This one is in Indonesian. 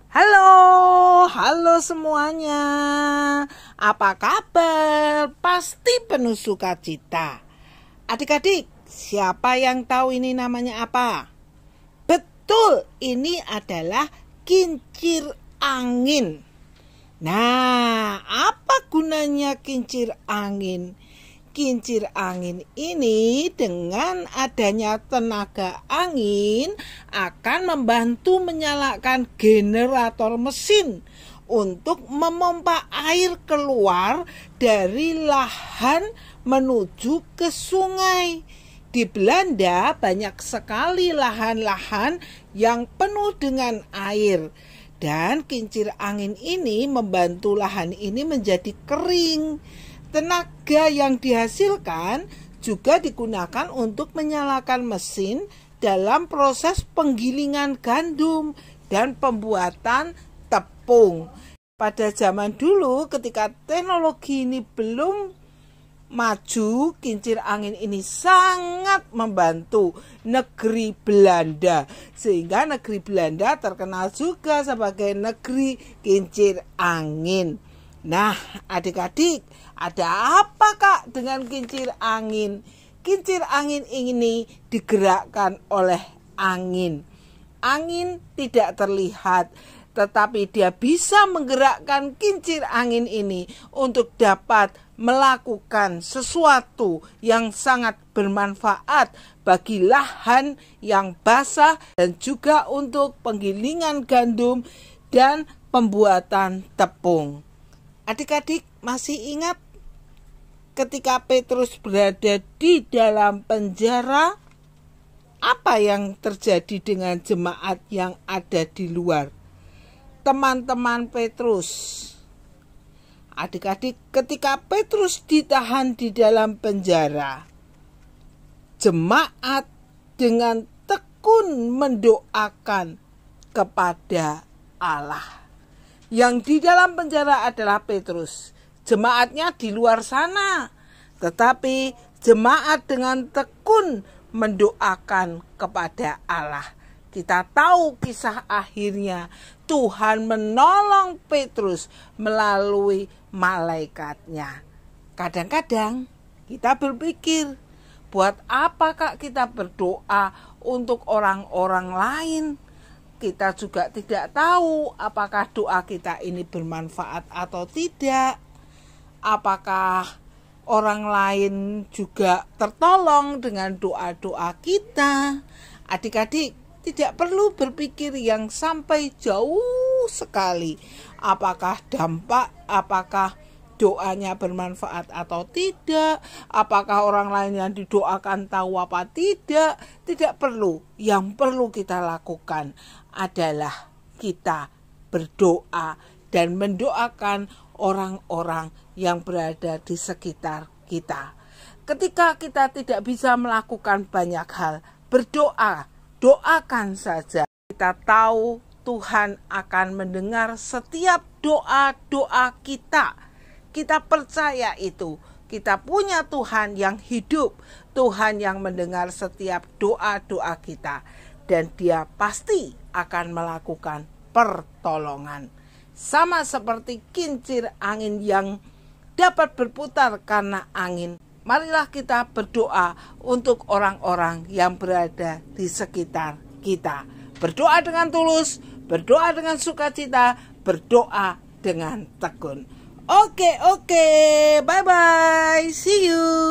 Halo semuanya. Apa kabar? Pasti penuh sukacita. Adik-adik, siapa yang tahu ini namanya apa? Betul, ini adalah kincir angin. Nah, apa gunanya kincir angin? Kincir angin ini dengan adanya tenaga angin akan membantu menyalakan generator mesin untuk memompa air keluar dari lahan menuju ke sungai. Di Belanda banyak sekali lahan-lahan yang penuh dengan air. Dan kincir angin ini membantu lahan ini menjadi kering. Tenaga yang dihasilkan juga digunakan untuk menyalakan mesin dalam proses penggilingan gandum dan pembuatan tepung. Pada zaman dulu ketika teknologi ini belum maju, kincir angin ini sangat membantu negeri Belanda. Sehingga negeri Belanda terkenal juga sebagai negeri kincir angin. Nah, adik-adik, ada apa Kak dengan kincir angin? Kincir angin ini digerakkan oleh angin. Angin tidak terlihat, tetapi dia bisa menggerakkan kincir angin ini untuk dapat melakukan sesuatu yang sangat bermanfaat bagi lahan yang basah dan juga untuk penggilingan gandum dan pembuatan tepung. Adik-adik masih ingat ketika Petrus berada di dalam penjara, apa yang terjadi dengan jemaat yang ada di luar? Teman-teman Petrus. Adik-adik, ketika Petrus ditahan di dalam penjara, jemaat dengan tekun mendoakan kepada Allah. Yang di dalam penjara adalah Petrus. Jemaatnya di luar sana, tetapi jemaat dengan tekun mendoakan kepada Allah. Kita tahu kisah akhirnya, Tuhan menolong Petrus melalui malaikatnya. Kadang-kadang kita berpikir, buat apa Kak kita berdoa untuk orang-orang lain? Kita juga tidak tahu apakah doa kita ini bermanfaat atau tidak. Apakah orang lain juga tertolong dengan doa-doa kita? Adik-adik, tidak perlu berpikir yang sampai jauh sekali. Apakah doanya bermanfaat atau tidak? Apakah orang lain yang didoakan tahu apa tidak? Tidak perlu. Yang perlu kita lakukan adalah kita berdoa dan mendoakan orang-orang yang berada di sekitar kita. Ketika kita tidak bisa melakukan banyak hal, berdoa, doakan saja. Kita tahu Tuhan akan mendengar setiap doa-doa kita. Kita percaya itu. Kita punya Tuhan yang hidup, Tuhan yang mendengar setiap doa-doa kita. Dan dia pasti akan melakukan pertolongan. Sama seperti kincir angin yang dapat berputar karena angin. Marilah kita berdoa untuk orang-orang yang berada di sekitar kita. Berdoa dengan tulus, berdoa dengan sukacita, berdoa dengan tekun. Oke, bye-bye, see you.